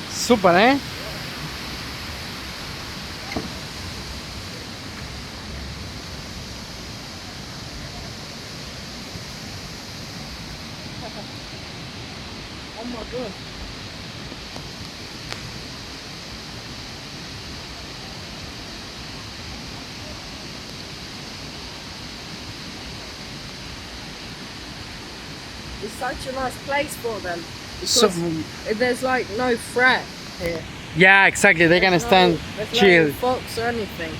Super, eh? Oh my god. It's such a nice place for them So, because there's like no threat here. yeah, exactly. They can There's stand there's chill. no fox or anything.